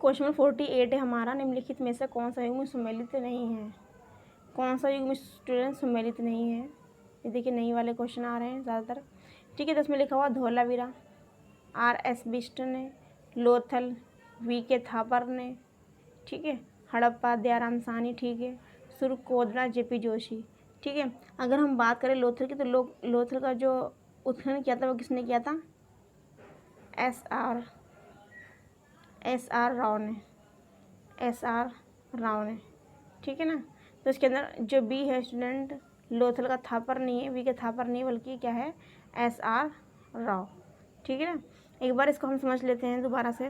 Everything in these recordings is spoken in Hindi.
क्वेश्चन 48 है हमारा, निम्नलिखित में से कौन सा युग्म सम्मिलित नहीं है? कौन सा युग्म स्टूडेंट सम्मिलित नहीं है? ये देखिए नई वाले क्वेश्चन आ रहे हैं ज़्यादातर। ठीक है, तो इसमें लिखा हुआ धौलावीरा, R.S. बिष्ट ने, लोथल V.K. थापर ने, ठीक है, हड़प्पा दयाराम साहनी, ठीक है, सुरकोदरा J.P. जोशी। ठीक है, अगर हम बात करें लोथल की, तो लोथल का जो उत्खनन किया था वो किसने किया था? S.R. राव ने, S.R. राव ने। ठीक है ना, तो इसके अंदर जो बी है स्टूडेंट, लोथल का थापर नहीं है, V.K. थापर नहीं है, बल्कि क्या है? S.R. राव। ठीक है ना, एक बार इसको हम समझ लेते हैं दोबारा से।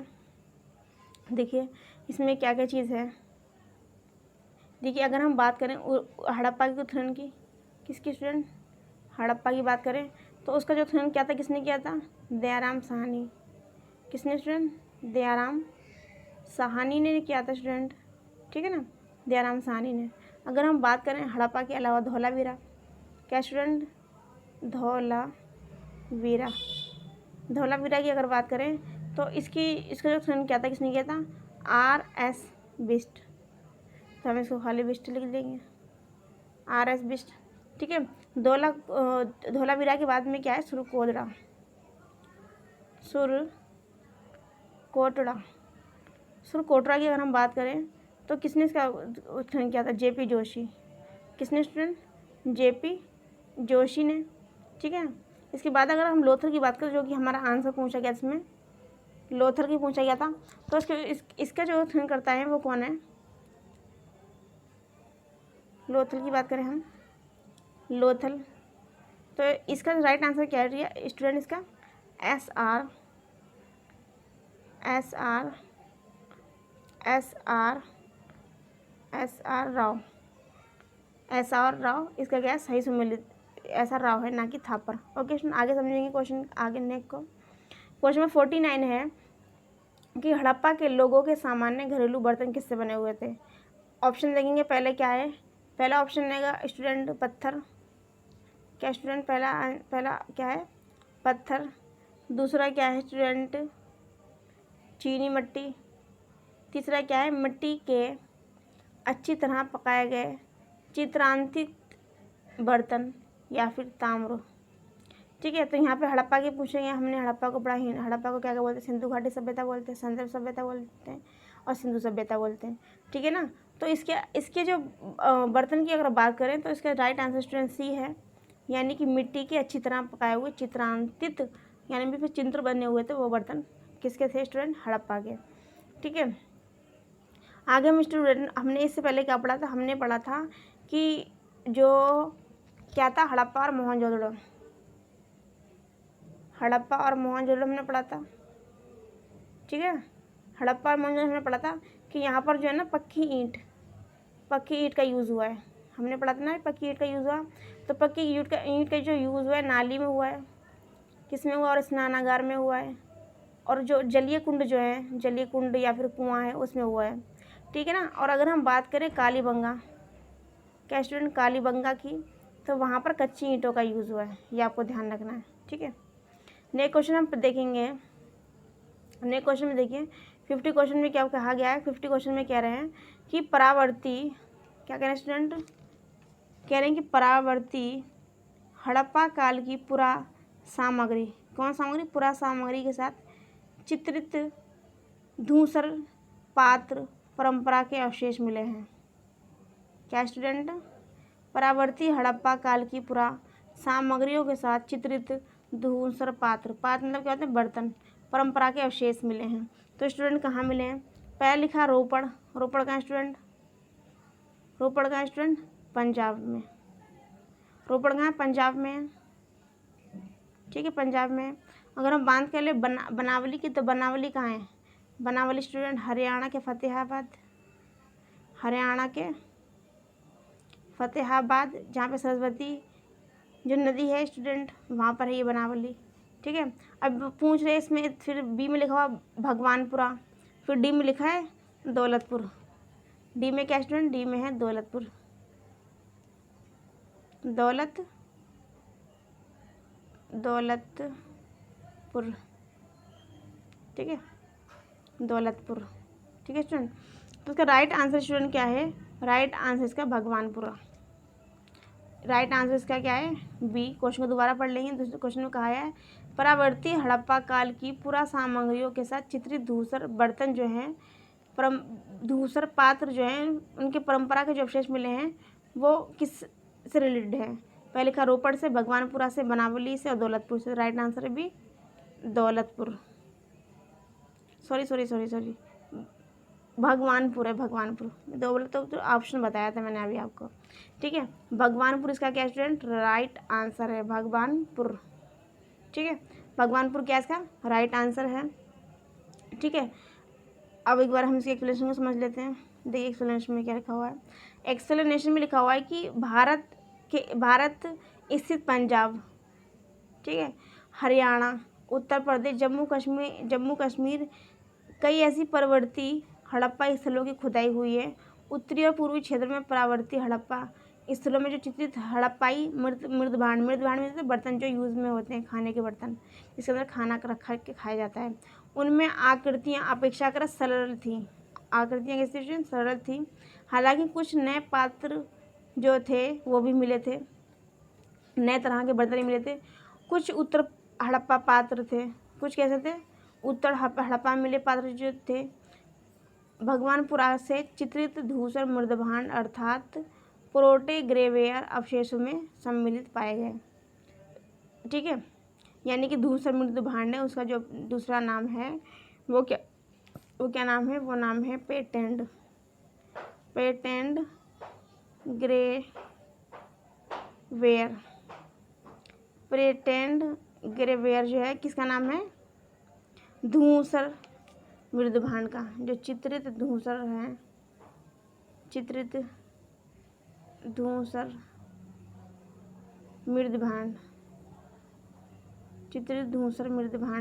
देखिए इसमें क्या क्या चीज़ है। देखिए अगर हम बात करें हड़प्पा के उत्खनन की, किसकी स्टूडेंट? हड़प्पा की बात करें तो उसका जो उत्खनन किया था किसने किया था? दयाराम साहनी। किसने स्टूडेंट? दयाराम साहनी ने किया था स्टूडेंट। ठीक है ना, दयाराम साहनी ने। अगर हम बात करें हड़प्पा के अलावा धौलावीरा, क्या स्टूडेंट? धौलावीरा। धौलावीरा की अगर बात करें तो इसका जो उत्खनन किया था किसने किया था? R.S. बिष्ट। तो हम इसको खाली बिष्ट लिख देंगे, R.S. बिष्ट। ठीक है, धौलावीरा के बाद में क्या है? सुरकोटड़ा। सुरकोटड़ा की अगर हम बात करें तो किसने इसका उत्खनन किया था? J.P. जोशी। किसने स्टूडेंट? J.P. जोशी ने। ठीक है, इसके बाद अगर हम लोथल की बात करें, जो कि हमारा आंसर पूछा गया इसमें लोथल की पूछा गया था, तो इसका जो उत्खनन करता है वो कौन है? लोथल की बात करें हम, लोथल, तो इसका राइट आंसर क्या है स्टूडेंट? इसका S.R. राव। S.R. राव इसका क्या है? सही सम्मिलित S.R. राव है, ना कि थापर। ओके स्टूडेंट, आगे समझेंगे क्वेश्चन आगे नेक्स्ट को। क्वेश्चन में 49 है कि हड़प्पा के लोगों के सामान्य घरेलू बर्तन किससे बने हुए थे? ऑप्शन देखेंगे, पहले क्या है? पहला ऑप्शन रहेगा स्टूडेंट पत्थर। क्या स्टूडेंट? पहला क्या है? पत्थर। दूसरा क्या है स्टूडेंट? चीनी मिट्टी। तीसरा क्या है? मिट्टी के अच्छी तरह पकाए गए चित्रांकित बर्तन या फिर ताम्र। ठीक है, तो यहाँ पे हड़प्पा के पूछेंगे, हमने हड़प्पा को पढ़ा ही, हड़प्पा को क्या क्या बोलते हैं? सिंधु घाटी सभ्यता बोलते हैं, संदर्भ सभ्यता बोलते हैं और सिंधु सभ्यता बोलते हैं। ठीक है ना, तो इसके जो बर्तन की अगर बात करें तो इसका राइट आंसर स्टूडेंट सी है, यानी कि मिट्टी के अच्छी तरह पकाए हुए चित्रांकित, यानी भी फिर चित्र बने हुए थे वो बर्तन किसके थे स्टूडेंट? हड़प्पा के। ठीक है, आगे हम स्टूडेंट हमने इससे पहले क्या पढ़ा था? हमने पढ़ा था कि जो क्या था? हड़प्पा और मोहनजोदड़ो। हड़प्पा और मोहनजोदड़ो हमने पढ़ा था। ठीक है, हड़प्पा और मोहनजोदड़ो हमने पढ़ा था कि यहाँ पर जो है ना पक्की ईंट का यूज़ हुआ है। हमने पढ़ा था ना पक्की ईंट का यूज़ हुआ, तो पक्की ईंट का जो यूज़ हुआ है नाली में हुआ है, किस में हुआ? और स्नानागार में हुआ है, और जो जलीय कुंड जो है, जलीय कुंड या फिर कुआं है उसमें हुआ है। ठीक है ना, और अगर हम बात करें कालीबंगा, क्या स्टूडेंट? कालीबंगा की, तो वहाँ पर कच्ची ईंटों का यूज़ हुआ है, ये आपको ध्यान रखना है। ठीक है, नेक्स्ट क्वेश्चन हम देखेंगे। नेक्स्ट क्वेश्चन में देखिए 50 क्वेश्चन में क्या कहा गया है? 50 क्वेश्चन में कह रहे हैं कि परावर्ती, क्या कह रहे हैं स्टूडेंट? कह रहे हैं कि परावर्ती हड़प्पा काल की पुरा सामग्री, कौन सामग्री? पुरा सामग्री के साथ चित्रित धूसर पात्र परंपरा के अवशेष मिले हैं। क्या स्टूडेंट? परावर्ती हड़प्पा काल की पुरा सामग्रियों के साथ चित्रित धूसर पात्र मतलब क्या होते हैं? बर्तन, परंपरा के अवशेष मिले हैं। तो स्टूडेंट कहाँ मिले हैं? पहले लिखा रोपड़। रोपड़ कहाँ स्टूडेंट? रोपड़ कहाँ स्टूडेंट? पंजाब में। रोपड़ कहाँ? पंजाब में। ठीक है, पंजाब में। अगर हम बात कर ले बनावली की, तो बनावली कहाँ है? बनावली स्टूडेंट हरियाणा के फतेहाबाद। हरियाणा के फतेहाबाद, जहाँ पे सरस्वती जो नदी है स्टूडेंट, वहाँ पर है ये बनावली। ठीक है, अब पूछ रहे इसमें, फिर बी में लिखा हुआ भगवानपुरा, फिर डी में लिखा है दौलतपुर। डी में क्या स्टूडेंट? डी में है दौलतपुर। दौलतपुर। ठीक है, दौलतपुर। ठीक है स्टूडेंट। तो इसका राइट आंसर स्टूडेंट क्या है, राइट आंसर इसका भगवानपुरा। राइट आंसर इसका क्या है, बी। क्वेश्चन को दोबारा पढ़ लेंगे। दूसरे क्वेश्चन में कहा है परावर्ती हड़प्पा काल की पुरा सामग्रियों के साथ चित्रित धूसर बर्तन जो हैं, धूसर पात्र जो हैं, उनके परंपरा के जो अवशेष मिले हैं वो किस से रिलेटेड है। पहले लिखा रोपड़ से, भगवानपुरा से, बनावली से और दौलतपुर से। राइट आंसर है बी दौलतपुर, सॉरी भगवानपुर है, भगवानपुर। तो ऑप्शन बताया था मैंने अभी आपको, ठीक है। भगवानपुर इसका क्या स्टूडेंट, राइट आंसर है भगवानपुर, ठीक है। भगवानपुर क्या इसका राइट आंसर है, ठीक है। अब एक बार हम इसके एक्सप्लेनेशन को समझ लेते हैं। देखिए एक्सप्लेनेशन में क्या लिखा हुआ है। एक्सप्लेनेशन में लिखा हुआ है कि भारत स्थित पंजाब, ठीक है, हरियाणा, उत्तर प्रदेश, जम्मू कश्मीर कई ऐसी परवर्ती हड़प्पा स्थलों की खुदाई हुई है। उत्तरी और पूर्वी क्षेत्र में परावर्ती हड़प्पा स्थलों में जो चित्रित हड़प्पाई मृद भांड में बर्तन जो यूज़ में होते हैं, खाने के बर्तन जिसके अंदर खाना रखा के खाया जाता है, उनमें आकृतियाँ अपेक्षाकृत सरल थी। आकृतियाँ कैसी सरल थी। हालांकि कुछ नए पात्र जो थे वो भी मिले थे, नए तरह के बर्तन मिले थे। कुछ उत्तर हड़प्पा पात्र थे, कुछ कैसे थे, उत्तर हड़प्पा मिले पात्र जो थे भगवानपुरा से चित्रित धूसर मृदभांड अर्थात प्रोटेग्रेवेयर अवशेषों में सम्मिलित पाए गए, ठीक है। यानी कि धूसर मृदभांड है, उसका जो दूसरा नाम है वो क्या नाम है, वो नाम है पेटेंट ग्रेवेयर। पेटेंट ग्रेवेयर जो है किसका नाम है, धूसर मृदभांड का, जो चित्रित धूसर है, चित्रित धूसर मृदभांड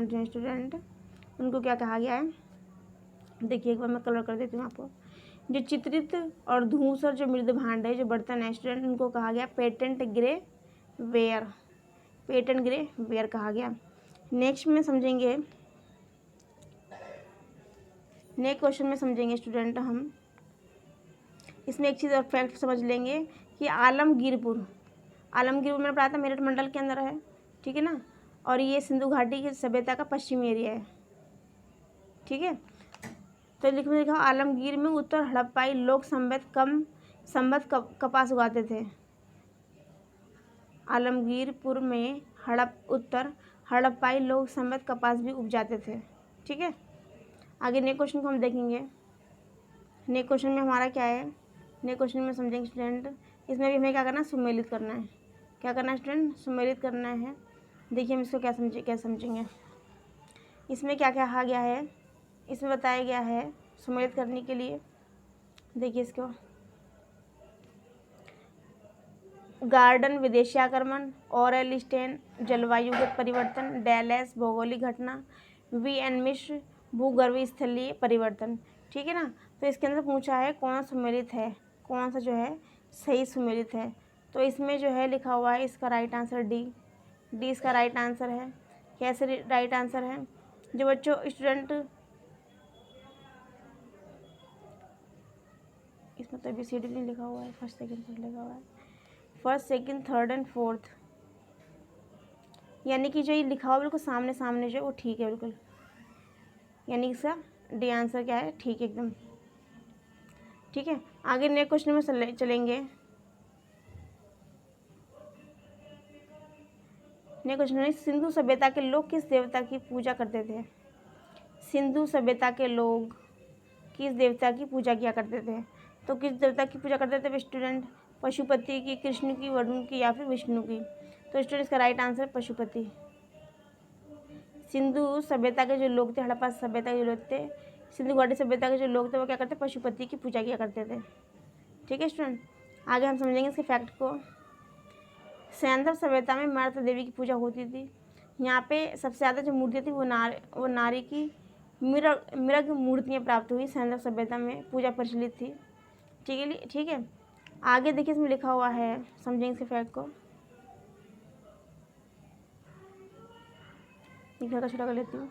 जो है स्टूडेंट, उनको क्या कहा गया है। देखिए एक बार मैं कलर कर देती हूँ आपको। जो चित्रित और धूसर जो मृदभांड है, जो बर्तन है स्टूडेंट, उनको कहा गया पेटेंट ग्रेवेयर कहा गया। नेक्स्ट क्वेश्चन में समझेंगे स्टूडेंट हम। इसमें एक चीज़ और फैक्ट समझ लेंगे कि आलमगीरपुर मैंने पढ़ा था मेरठ मंडल के अंदर है, ठीक है ना। और ये सिंधु घाटी की सभ्यता का पश्चिमी एरिया है, ठीक है। तो लिखा आलमगीर में उत्तर हड़प्पाई लोग संबत कपास उगाते थे। आलमगीरपुर में उत्तर हड़प्पाई लोग संबत कपास भी उपजाते थे, ठीक है। आगे नेक्स्ट क्वेश्चन को हम देखेंगे। नेक्स्ट क्वेश्चन में हमारा क्या है, नेक्स्ट क्वेश्चन में समझेंगे स्टूडेंट। इसमें भी हमें क्या करना है, सुमेलित करना है। क्या करना है स्टूडेंट, सुमेलित करना है। देखिए हम इसको क्या समझेंगे। इसमें क्या कहा गया है, इसमें बताया गया है सुमेलित करने के लिए। देखिए इसको, गार्डन विदेशी आक्रमण, ऑरेल स्टेन जलवायुगत परिवर्तन, डेलेस भौगोलिक घटना, वी एन मिश्र भूगर्भीय स्थलीय परिवर्तन, ठीक है ना। तो इसके अंदर पूछा है कौन सुमेलित है, कौन सा जो है सही सुमेलित है। तो इसमें जो है लिखा हुआ है इसका राइट आंसर डी इसका राइट आंसर है। कैसे राइट आंसर है, जो बच्चों स्टूडेंट इसमें तो ABCD नहीं लिखा हुआ है, फर्स्ट सेकंड थर्ड लिखा हुआ है, first second third and fourth, यानी कि जो ये लिखा हुआ बिल्कुल सामने जो है वो ठीक है बिल्कुल, यानी इसका डी आंसर क्या है, ठीक है एकदम, ठीक है। आगे नेक्स्ट क्वेश्चन में चलेंगे। नेक्स्ट क्वेश्चन में सिंधु सभ्यता के लोग किस देवता की पूजा करते थे। सिंधु सभ्यता के लोग किस देवता की पूजा किया करते थे। तो किस देवता की पूजा करते थे स्टूडेंट, पशुपति की, कृष्ण की, वरुण की या फिर विष्णु की। तो स्टूडेंट इसका राइट आंसर पशुपति। सिंधु सभ्यता के जो लोग थे, हड़प्पा सभ्यता के जो लोग थे, सिंधु घाटी सभ्यता के जो लोग थे वो क्या करते, पशुपति की पूजा किया करते थे, ठीक है स्टूडेंट। आगे हम समझेंगे इसके फैक्ट को। सैंधव सभ्यता में माता देवी की पूजा होती थी। यहाँ पे सबसे ज़्यादा जो मूर्तियाँ थी वो नारी की मृग मूर्तियाँ प्राप्त हुई। सैंधव सभ्यता में पूजा प्रचलित थी, ठीक है। आगे देखिए इसमें लिखा हुआ है, समझेंगे इसके फैक्ट को। एक का छोटा कर लेती हूँ।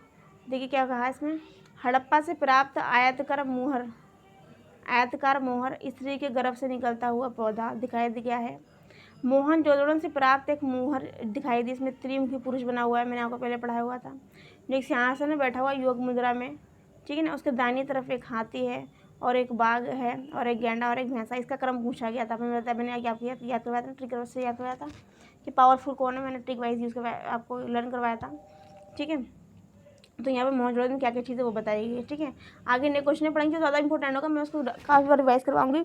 देखिए क्या कहा है इसमें, हड़प्पा से प्राप्त आयतकार मोहर स्त्री के गर्भ से निकलता हुआ पौधा दिखाई दिया है। मोहनजोदड़ो से प्राप्त एक मोहर दिखाई दी, इसमें त्रिमुखी पुरुष बना हुआ है, मैंने आपको पहले पढ़ाया हुआ था, जो एक सिंहासन में बैठा हुआ योग मुद्रा में, ठीक है ना। उसके दाहिनी तरफ एक हाथी है और एक बाघ है और एक गैंडा और एक भैंसा। इसका क्रम पूछा गया था, मैंने याद करवाया था, ट्रिक से याद करवाया था कि पावरफुल कौन है, मैंने ट्रिक वाइज यूज़ करवाया, आपको लर्न करवाया था, ठीक है। तो यहाँ पे मोहनजोदड़ो में क्या क्या चीज़ें वो बताएगी, ठीक है। आगे नेक्स्ट क्वेश्चन पढ़ेंगे, जो ज़्यादा इंपॉर्टेंट होगा मैं उसको काफ़ी बार रिवाइज करवाऊंगी,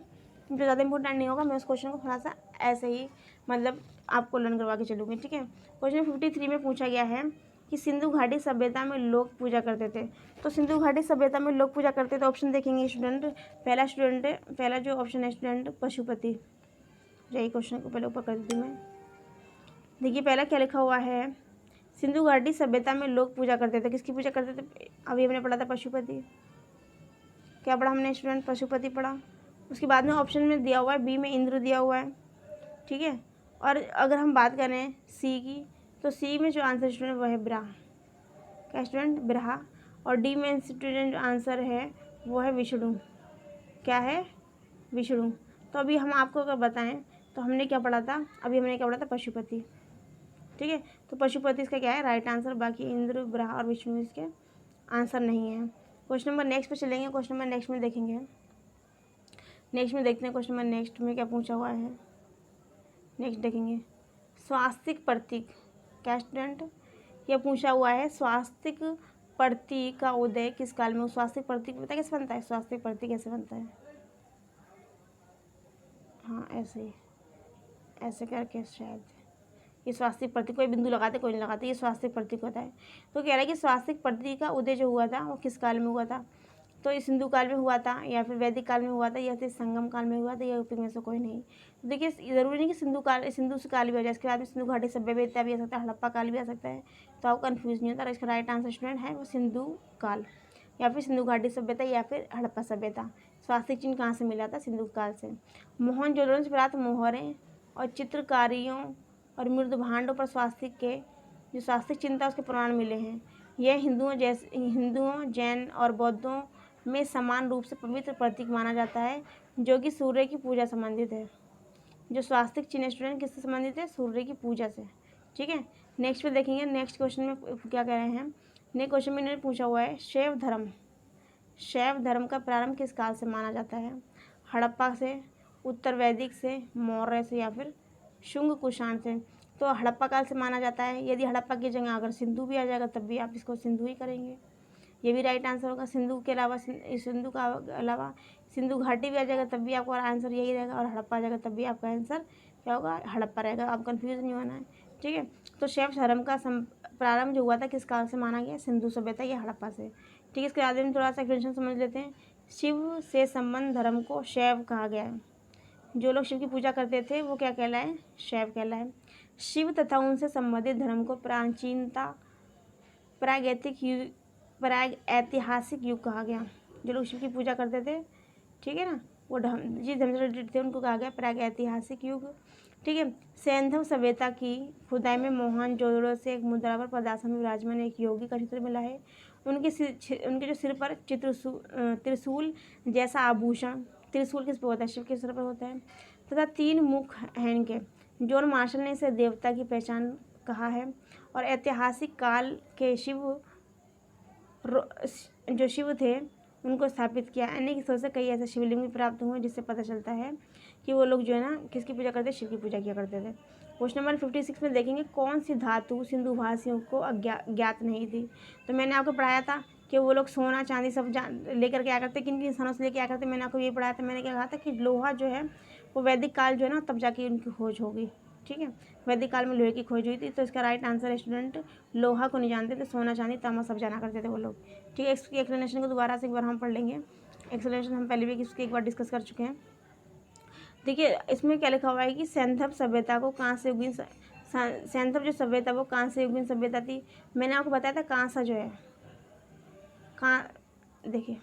जो ज़्यादा इंपॉर्टेंट नहीं होगा मैं उस क्वेश्चन को थोड़ा सा ऐसे ही मतलब आपको लर्न करवा के चलूँगी, ठीक है। क्वेश्चन 53 में पूछा गया है कि सिंधु घाटी सभ्यता में लोग पूजा करते थे। तो सिंधु घाटी सभ्यता में लोग पूजा करते थे, ऑप्शन देखेंगे स्टूडेंट। पहला जो ऑप्शन है स्टूडेंट पशुपति। यही क्वेश्चन को पहले ऊपर कर देती मैं। देखिए पहला क्या लिखा हुआ है, सिंधु घाटी सभ्यता में लोग पूजा करते थे। किसकी पूजा करते थे? अभी हमने पढ़ा था पशुपति। क्या पढ़ा हमने स्टूडेंट? पशुपति पढ़ा। उसके बाद में ऑप्शन में दिया हुआ है बी में इंद्र दिया हुआ है, ठीक है। और अगर हम बात करें सी की, तो सी में जो आंसर स्टूडेंट वो है ब्रहा। क्या स्टूडेंट? ब्रहा। और डी में स्टूडेंट जो आंसर है वो है विष्णु। क्या है? विष्णु। तो अभी हम आपको अगर बताएं तो हमने क्या पढ़ा था? अभी हमने क्या पढ़ा था? पशुपति, ठीक है। तो पशुपति इसका क्या है? Right answer. बाकी इंद्र, ब्रहा और विष्णु इसके आंसर नहीं है। क्वेश्चन नंबर नेक्स्ट पे चलेंगे। क्वेश्चन नंबर नेक्स्ट में देखेंगे, नेक्स्ट में देखते हैं क्वेश्चन नंबर नेक्स्ट में क्या पूछा हुआ है। नेक्स्ट देखेंगे स्वास्तिक प्रतीक। क्या स्टूडेंट? यह पूछा हुआ है स्वास्तिक प्रतीक का उदय किस काल में? स्वास्तिक प्रतीक पता कैसे बनता है? स्वास्तिक प्रतीक कैसे बनता है? हाँ ऐसे ही, ऐसे करके शायद ये स्वास्तिक प्रतीक, कोई बिंदु लगाते कोई नहीं लगाते, ये स्वास्तिक प्रतीक होता है। तो कह रहा है कि स्वास्तिक प्रतीक का उदय जो हुआ था वो किस काल में हुआ था? तो ये सिंधु काल में हुआ था, या फिर वैदिक काल में हुआ था, या फिर संगम काल में हुआ था, या यूपी में से कोई नहीं। तो देखिए ज़रूरी नहीं कि सिंधु काल भी हो जाए, इसके बाद में सिंधु घाटी सभ्यता भी आ सकता है, हड़प्पा काल भी आ सकता है, तो आपको कन्फ्यूज़ नहीं होता। इसका राइट आंसर स्टूडेंट है वो सिंधु काल, या फिर सिंधु घाटी सभ्यता, या फिर हड़प्पा सभ्यता। स्वास्तिक चिन्ह कहाँ से मिला था? सिंधु काल से। मोहनजोदड़ो से प्राप्त मोहरें और चित्रकारियों और मृदु भांडों पर स्वास्तिक के जो स्वास्तिक चिन्ह था उसके प्रमाण मिले हैं। यह हिंदुओं, जैन और बौद्धों में समान रूप से पवित्र प्रतीक माना जाता है, जो कि सूर्य की पूजा संबंधित है। जो स्वास्तिक चिन्ह स्टूडेंट किससे संबंधित है? सूर्य की पूजा से, ठीक है। नेक्स्ट पे देखेंगे, नेक्स्ट क्वेश्चन में क्या कह रहे हैं। नेक्स्ट क्वेश्चन में इन्होंने पूछा हुआ है शैव धर्म का प्रारंभ किस काल से माना जाता है? हड़प्पा से, उत्तर वैदिक से, मौर्य से, या फिर शुंग कुषाण से। तो हड़प्पा काल से माना जाता है। यदि हड़प्पा की जगह अगर सिंधु भी आ जाएगा तब भी आप इसको सिंधु ही करेंगे, ये भी राइट आंसर होगा। सिंधु के अलावा सिंधु घाटी भी आ जाएगा तब भी आपका आंसर यही रहेगा, और हड़प्पा आ जाएगा तब भी आपका आंसर क्या होगा? हड़प्पा रहेगा। आप कंफ्यूज नहीं होना है, ठीक है। तो शैव धर्म का प्रारंभ जो हुआ था किस काल से माना गया? सिंधु सभ्यता या हड़प्पा से, ठीक है। इसके आगे में थोड़ा सा एक्सप्लेनेशन समझ लेते हैं। शिव से संबंध धर्म को शैव कहा गया है। जो लोग शिव की पूजा करते थे वो क्या कहलाए? शैव कहलाए। शिव तथा उनसे संबंधित धर्म को प्राचीनता प्रागैतिहासिक युग कहा गया। जो लोग शिव की पूजा करते थे, ठीक है ना, वो जिस धर्म से रिलेटेड थे उनको कहा गया प्रागैतिहासिक युग, ठीक है। सैंधव सभ्यता की खुदाई में मोहनजोदड़ो से एक मुद्रा पर पदासन में विराजमान एक योगी का चित्र मिला है। उनके जो सिर पर त्रिशूल जैसा आभूषण, त्रिशूल किस पर होता है? शिव के सिर पर होता है, तथा 3 मुख हैं इनके। जॉन मार्शल ने इसे देवता की पहचान कहा है। और ऐतिहासिक काल के जो शिव थे उनको स्थापित किया। अनेक स्रोत से कई ऐसे शिवलिंग भी प्राप्त हुए जिससे पता चलता है कि वो लोग जो है ना किसकी पूजा करते थे? शिव की पूजा किया करते थे। क्वेश्चन नंबर 56 में देखेंगे कौन सी धातु सिंधु भाषियों को ज्ञात नहीं थी। तो मैंने आपको पढ़ाया था कि वो लोग सोना चांदी सब लेकर के आया करते, किन किन स्थानों से लेकर आया करते। मैंने आपको ये पढ़ाया था, मैंने क्या कहा था कि लोहा जो है वो वैदिक काल जो है ना तब जाके उनकी खोज होगी, ठीक है। वैदिक काल में लोहे की खोज हुई थी। तो इसका राइट आंसर है स्टूडेंट लोहा को नहीं जानते थे, सोना चांदी तांबा सब जाना करते थे वो लोग, ठीक है। इसकी एक्सप्लेनेशन को दोबारा से एक बार हम पढ़ लेंगे। एक्सप्लेनेशन हम पहले भी इसकी एक बार डिस्कस कर चुके हैं। देखिए इसमें क्या लिखा हुआ है कि सैंधव सभ्यता को कांस्य युगीन सैंधव जो सभ्यता वो कांस्य युगीन सभ्यता थी। मैंने आपको बताया था कांसा जो है देखिए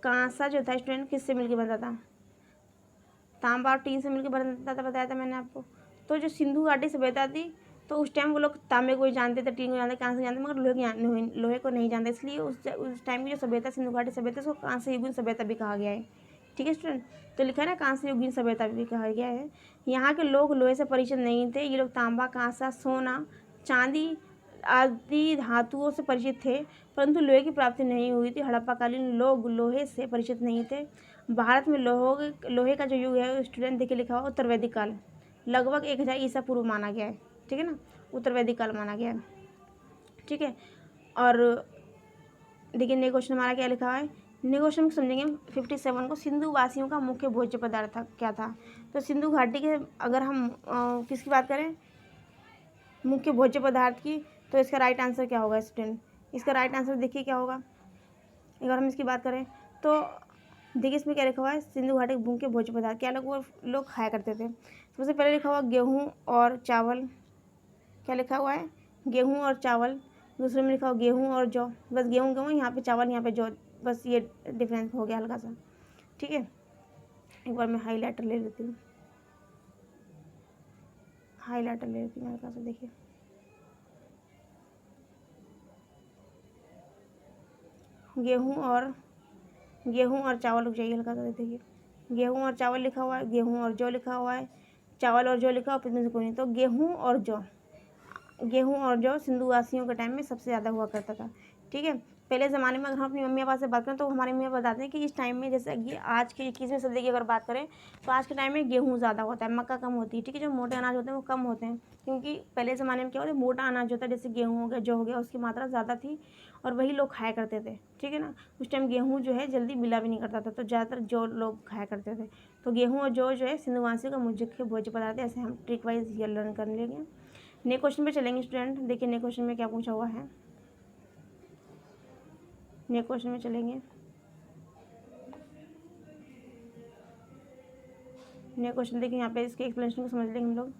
कांसा जो था स्टूडेंट किससे मिलकर बनता था? तांबा और टीन से मिलकर बनता था, बताया था मैंने आपको। तो जो सिंधु घाटी सभ्यता थी तो उस टाइम वो लोग तांबे को ही जानते थे, टीन को जानते, कांसे जानते, मगर लोहे को नहीं जानते। इसलिए उस टाइम की जो सभ्यता सिंधु घाटी सभ्यता उसको कांस्य युगीन सभ्यता भी कहा गया है। ठीक है स्टूडेंट, तो लिखा है ना कांस्य युगीन सभ्यता भी कहा गया है। यहाँ के लोग लोहे से परिचित नहीं थे। ये लोग तांबा, कांसा, सोना, चांदी आदि धातुओं से परिचित थे, परंतु लोहे की प्राप्ति नहीं हुई थी। हड़प्पाकालीन लोग लोहे से परिचित नहीं थे। भारत में लोहे का जो युग है स्टूडेंट देखिए लिखा हुआ उत्तर वैदिक काल, लगभग 1000 ईसा पूर्व माना गया है। ठीक है ना, उत्तर वैदिक काल माना गया है। ठीक है, और देखिए नए क्वेश्चन हमारा क्या लिखा है। नए क्वेश्चन में समझेंगे 57 को, सिंधु वासियों का मुख्य भोज्य पदार्थ क्या था। तो सिंधु घाटी के अगर हम किसकी बात करें, मुख्य भोज्य पदार्थ की, तो इसका राइट आंसर क्या होगा स्टूडेंट। इसका राइट आंसर देखिए क्या होगा। अगर हम इसकी बात करें तो देखिए इसमें क्या लिखा हुआ है, सिंधु घाटी के मुख्य भोज्य पदार्थ क्या लोग खाया करते थे। सबसे पहले लिखा हुआ गेहूँ और चावल, क्या लिखा हुआ है, गेहूँ और चावल। दूसरे में लिखा हुआ गेहूँ और जौ, बस गेहूँ, यहाँ पे चावल, यहाँ पे जौ, बस ये डिफरेंस हो गया हल्का सा। ठीक है, एक बार मैं हाईलाइटर ले लेती हूँ, हाईलाइटर ले लेती हूँ हल्का सा। देखिए गेहूँ और चावल रुक जाइए हल्का सा। देखिए गेहूँ और चावल लिखा हुआ है, गेहूँ और जौ लिखा हुआ है, चावल और जौ लिखा हुआ, फिर में से कोई नहीं। तो गेहूँ और जौ सिंधुवासियों के टाइम में सबसे ज़्यादा हुआ करता था। ठीक है, पहले ज़माने में अगर हम अपनी मम्मी पापा से बात करें तो हमारी मम्मी बताते हैं कि इस टाइम में, जैसे कि आज के 21वीं सदी की अगर बात करें तो आज के टाइम में गेहूँ ज़्यादा होता है, मक्का कम होती है। ठीक है, जो मोटे अनाज होते हैं वो कम होते हैं, क्योंकि पहले ज़माने में क्या होता है, मोटा अनाज होता है, जैसे गेहूँ हो गया, जौ हो गया, उसकी मात्रा ज़्यादा थी और वही लोग खाया करते थे। ठीक है ना, उस टाइम गेहूँ जो है जल्दी मिला भी नहीं करता था, तो ज़्यादातर जौ लोग खाया करते थे। तो गेहूँ और जौ जो है सिंधुवासियों का मुख्य भोज्य पदार्थ है। ऐसे हम ट्रिक वाइज ये लर्न कर लेंगे। नए क्वेश्चन पे चलेंगे स्टूडेंट। देखिए नए क्वेश्चन में क्या पूछा हुआ है, नए क्वेश्चन में चलेंगे। नए क्वेश्चन देखिए, यहाँ पे इसके एक्सप्लेनेशन को समझ लेंगे हम लोग।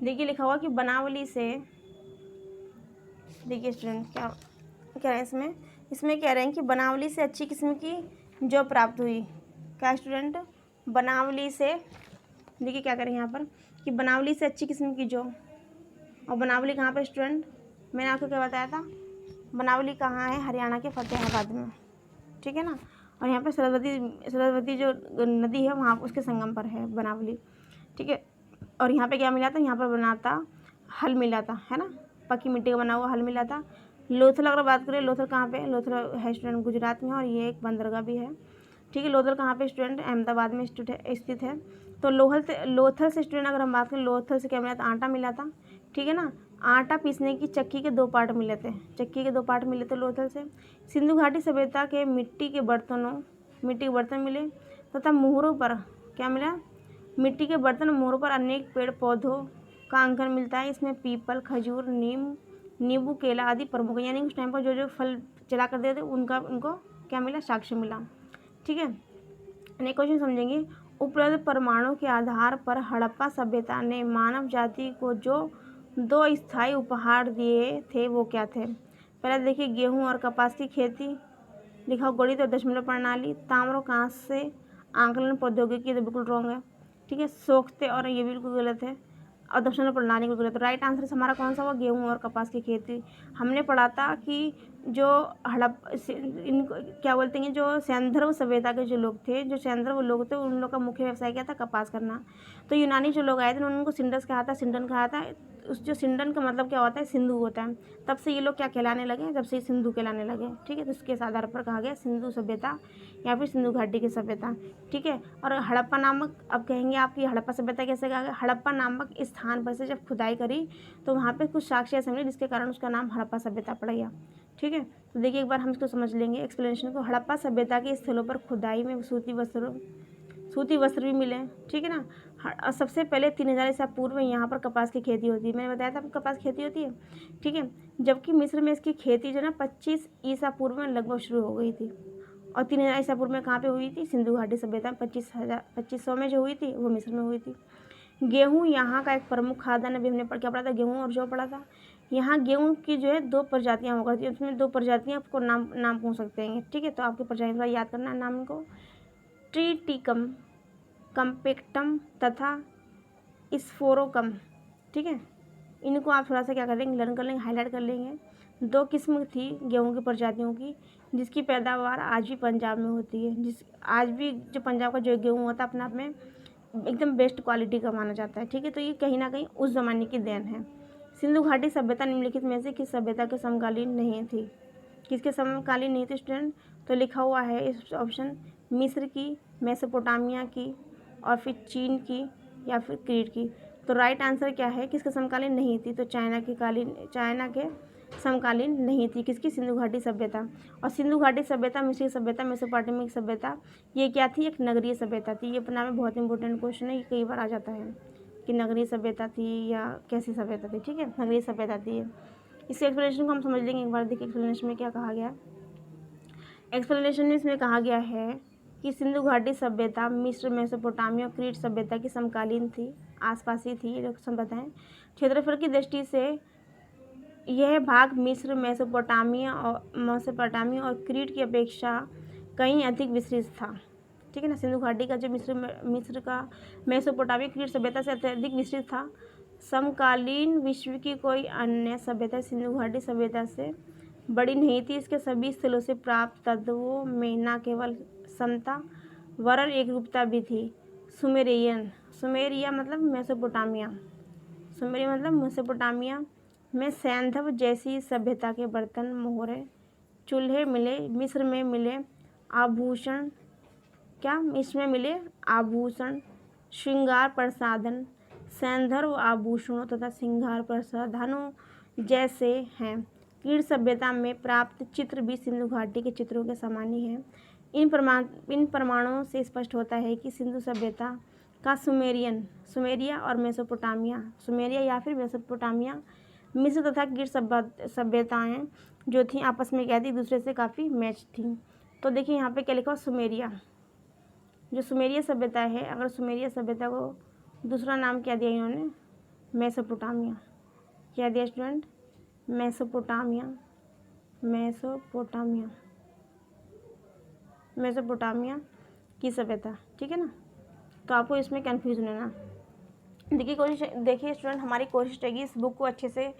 देखिए लिखा हुआ कि बनावली से, देखिए स्टूडेंट क्या कह रहे हैं इसमें कह रहे हैं कि बनावली से अच्छी किस्म की जौ प्राप्त हुई। क्या स्टूडेंट, बनावली से, देखिए क्या करें यहाँ पर कि बनावली से अच्छी किस्म की जौ, और बनावली कहाँ पर स्टूडेंट, मैंने आपको क्या बताया था, बनावली कहाँ है, हरियाणा के फतेहाबाद में। ठीक है ना, और यहाँ पे सरस्वती जो नदी है वहाँ उसके संगम पर है बनावली। ठीक है, और यहाँ पे क्या मिला था, यहाँ पर बना था हल मिला था, है ना, पक्की मिट्टी का बना हुआ हल मिला था। लोथल अगर बात करें, लोथल कहाँ पे, लोथल है स्टूडेंट गुजरात में, और ये एक बंदरगाह भी है। ठीक है, लोथल कहाँ पे स्टूडेंट, अहमदाबाद में स्थित है। तो लोथल से स्टूडेंट अगर हम बात करें, लोथल से क्या मिला था, आटा मिला था। ठीक है ना, आटा पीसने की चक्की के 2 पार्ट मिले थे, लोथल से। सिंधु घाटी सभ्यता के मिट्टी के बर्तन मिले, तथा मोहरों पर क्या मिला, मिट्टी के बर्तन, मोहरों पर अनेक पेड़ पौधों का अंकन मिलता है। इसमें पीपल, खजूर, नींबू, केला आदि प्रमुख, यानी उस टाइम पर जो जो फल चला करते थे उनको क्या मिला, साक्ष्य मिला। ठीक है, नेक्स्ट क्वेश्चन समझेंगे। उपलब्ध प्रमाणों के आधार पर हड़प्पा सभ्यता ने मानव जाति को जो 2 स्थायी उपहार दिए थे वो क्या थे। पहले देखिए गेहूँ और कपास की खेती, लिखा गणित और दशमलव प्रणाली, ताम्र और कांस्य से आंकलन प्रौद्योगिकी, तो बिल्कुल रॉन्ग है। ठीक है, सोखते, और ये बिल्कुल गलत है, और दशमलव प्रणाली बिल्कुल गलत। राइट आंसर हमारा कौन सा हुआ, गेहूँ और कपास की खेती। हमने पढ़ा था कि जो इनको क्या बोलते हैं, जो सैंधर्व सभ्यता के जो लोग थे, उन लोग का मुख्य व्यवसाय क्या था, कपास करना। तो यूनानी जो लोग आए थे उन्होंने उनको सिंडन कहा था। उस जो सिंडन का मतलब क्या होता है, सिंधु होता है। तब से ये लोग क्या कहलाने लगे, जब से सिंधु कहलाने लगे। ठीक है, तो इसके आधार पर कहा गया सिंधु सभ्यता या फिर सिंधु घाटी की सभ्यता। ठीक है, और हड़प्पा नामक, अब कहेंगे आपकी हड़प्पा सभ्यता कैसे कहा गया, हड़प्पा नामक स्थान पर से जब खुदाई करी तो वहाँ पे कुछ साक्ष्य ऐसे मिले जिसके कारण उसका नाम हड़प्पा सभ्यता पड़ गया। ठीक है, तो देखिए एक बार हम इसको समझ लेंगे एक्सप्लेनेशन को। हड़प्पा सभ्यता के स्थलों पर खुदाई में सूती वस्त्र भी मिले। ठीक है ना, और सबसे पहले 3000 ईसा पूर्व में यहाँ पर कपास की खेती होती है। मैंने बताया था आपको कपास की खेती होती है। ठीक है, जबकि मिस्र में इसकी खेती जो है ना 25 ईसा पूर्व में लगभग शुरू हो गई थी, और 3000 ईसा पूर्व में कहाँ पे हुई थी, सिंधु घाटी सभ्यता में 2500 में जो हुई थी वो मिस्र में हुई थी। गेहूँ यहाँ का एक प्रमुख खाद्यान्न, अभी हमने क्या पढ़ा था, गेहूँ और जौ पढ़ा था। यहाँ गेहूँ की जो है 2 प्रजातियाँ होकर थी, उसमें 2 प्रजातियाँ आपको नाम पूछ सकते हैं। ठीक है, तो आपकी प्रजातियाँ थोड़ा याद करना है नाम को, ट्रीटिकम कम्पेक्टम तथा स्फोरोकम। ठीक है, इनको आप थोड़ा सा क्या करेंगे, लर्न कर लेंगे, हाईलाइट कर लेंगे। 2 किस्म थी गेहूं की प्रजातियों की, जिसकी पैदावार आज भी पंजाब में होती है। आज भी जो पंजाब का जो गेहूं होता है अपने आप में एकदम बेस्ट क्वालिटी का माना जाता है। ठीक है, तो ये कहीं ना कहीं उस ज़माने की देन है। सिंधु घाटी सभ्यता निम्नलिखित में से किस सभ्यता के समकालीन नहीं थी? किसके समकालीन नहीं थी स्टूडेंट? तो लिखा हुआ है इस ऑप्शन मिस्र की, मेसोपोटामिया की, और फिर चीन की, या फिर क्रीट की। तो राइट आंसर क्या है, किसके समकालीन नहीं थी? तो चाइना के समकालीन नहीं थी। किसकी? सिंधु घाटी सभ्यता। और सिंधु घाटी सभ्यता, मिस्री सभ्यता, मेसोपोटामिक सभ्यता, ये क्या थी? एक नगरीय सभ्यता थी। ये अपना में बहुत इंपॉर्टेंट क्वेश्चन है, ये कई बार आ जाता है कि नगरीय सभ्यता थी या कैसी सभ्यता थी। ठीक है, नगरीय सभ्यता थी ये। इस एक्सप्लेनेशन को हम समझ लेंगे एक बार। देखिए एक्सप्लेनेशन में क्या कहा गया। एक्सप्लेनेशन में इसमें कहा गया है कि सिंधु घाटी सभ्यता मिस्र, मेसोपोटामिया और क्रीट सभ्यता की समकालीन थी, आसपास ही थी। ये सभ्यताएं क्षेत्रफल की दृष्टि से यह भाग मिस्र, मेसोपोटामिया और क्रीट की अपेक्षा कहीं अधिक विस्तृत था। ठीक है ना, सिंधु घाटी का जो मिस्र का मेसोपोटामिया क्रीट सभ्यता से अत्यधिक विस्तृत था। समकालीन विश्व की कोई अन्य सभ्यता सिंधु घाटी सभ्यता से बड़ी नहीं थी। इसके सभी स्थलों से प्राप्त तत्वों में न केवल समता वरन एकरूपता भी थी। सुमेरिया मतलब मेसोपोटामिया में सैंधव जैसी सभ्यता के बर्तन, मोहरे, चूल्हे मिले। मिस्र में मिले आभूषण, श्रृंगार प्रसाधन, सैंधव आभूषणों तथा श्रृंगार प्रसाधनों जैसे हैं। क्रीट सभ्यता में प्राप्त चित्र भी सिंधु घाटी के चित्रों के समान ही हैं। इन प्रमाणों से स्पष्ट होता है कि सिंधु सभ्यता का सुमेरिया या फिर मेसोपोटामिया, मिस्र तथा क्रीट सभ्यताएं जो थी आपस में क्या थी, दूसरे से काफ़ी मैच थी। तो देखिए यहाँ पे क्या लिखा, सुमेरिया, जो सुमेरिया सभ्यता है, अगर सुमेरिया सभ्यता को दूसरा नाम क्या दिया इन्होंने, मेसोपोटामिया। क्या दिया स्टूडेंट? मेसोपोटामिया की सभ्यता। ठीक है ना, तो आपको इसमें कन्फ्यूज नहीं होना। देखिए स्टूडेंट, हमारी कोशिश रहेगी इस बुक को अच्छे से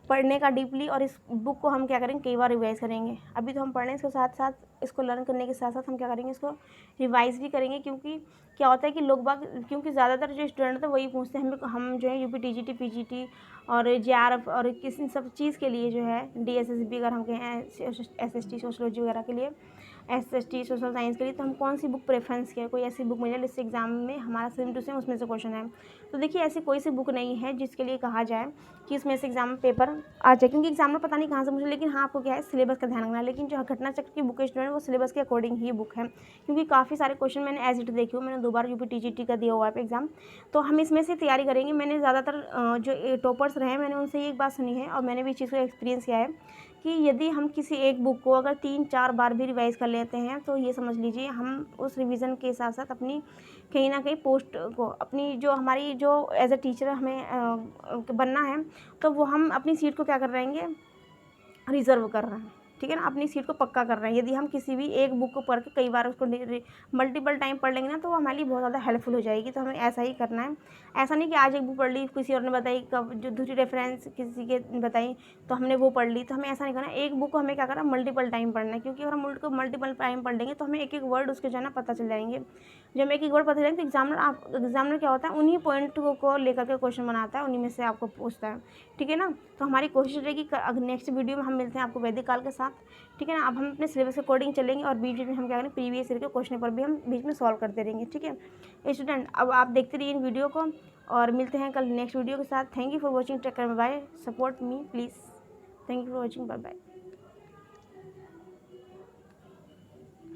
पढ़ने का डीपली, और इस बुक को हम क्या करेंगे, कई बार रिवाइज़ करेंगे। अभी तो हम पढ़ रहे हैं, इसके साथ साथ इसको लर्न करने के साथ साथ हम क्या करेंगे, इसको रिवाइज़ भी करेंगे। क्योंकि क्या होता है कि क्योंकि ज़्यादातर जो स्टूडेंट होते हैं वही पूछते हैं हम जो है यूपी टीजीटी, पीजीटी और जेआरएफ और किसी सब चीज़ के लिए जो है डीएसएसबी, अगर हम कहें एसएसटी सोशलॉजी वगैरह के लिए, एसएसटी सोशल साइंस के लिए, तो हम कौन सी बुक प्रेफरेंस किया, कोई ऐसी बुक मिल जाए जिससे एग्जाम में हमारा सेम टू सेम उसमें से क्वेश्चन है। तो देखिए ऐसी कोई सी बुक नहीं है जिसके लिए कहा जाए कि इसमें से एग्जाम पेपर आ जाए, क्योंकि एग्जाम में पता नहीं कहाँ से मुझे, लेकिन हाँ आपको क्या है, सिलेबस का ध्यान रखना है। लेकिन जो घटना चक्र की बुक है स्टूडेंट, वो सिलेबस के अकॉर्डिंग ही बुक है, क्योंकि काफ़ी सारे क्वेश्चन मैंने एज इट देखी हूँ। मैंने 2 बार यूपी टीजीटी का दिया हुआ है एग्जाम, तो हम इसमें से तैयारी करेंगे। मैंने ज़्यादातर जो टॉपर्स रहे हैं, मैंने उनसे एक बात सुनी है, और मैंने भी इस चीज़ को एक्सपीरियंस किया है कि यदि हम किसी एक बुक को अगर 3-4 बार भी रिवाइज़ कर लेते हैं, तो ये समझ लीजिए हम उस रिवीजन के साथ साथ अपनी कहीं ना कहीं पोस्ट को, अपनी जो हमारी जो एज अ टीचर हमें बनना है, तो वो हम अपनी सीट को क्या कर रहेंगे, रिज़र्व कर रहे हैं। ठीक है ना, अपनी सीट को पक्का कर रहे हैं। यदि हम किसी भी एक बुक को पढ़ के कई बार उसको मल्टीपल टाइम पढ़ लेंगे ना, तो वो हमारे लिए बहुत ज़्यादा हेल्पफुल हो जाएगी। तो हमें ऐसा ही करना है। ऐसा नहीं कि आज एक बुक पढ़ ली, किसी और ने बताई, कब जो दूसरी रेफरेंस किसी के बताई तो हमने वो पढ़ ली, तो हमें ऐसा नहीं करना। एक बुक को हमें क्या करना, मल्टीपल टाइम पढ़ना है, क्योंकि अगर हम मल्टीपल टाइम पढ़ लेंगे तो हमें एक वर्ड उसके जो है ना पता चल जाएंगे। जब हम एक वर्ड पता चलेंगे तो एग्जामिनर क्या होता है, उन्हीं पॉइंट को लेकर के क्वेश्चन बनाता है, उन्हीं में से आपको पूछता है। ठीक है ना, तो हमारी कोशिश रहेगी नेक्स्ट वीडियो में हम मिलते हैं आपको वैदिक काल के साथ। ठीक है ना, अब हम अपने सिलेबस के अकॉर्डिंग चलेंगे, और बीच में हम क्या करेंगे, प्रीवियस ईयर के क्वेश्चन पर भी हम बीच में सॉल्व करते रहेंगे। ठीक है स्टूडेंट, अब आप देखते रहिए इन वीडियो को, और मिलते हैं कल नेक्स्ट वीडियो के साथ। Thank you for watching, take care, bye, support me please. Thank you for watching, bye bye.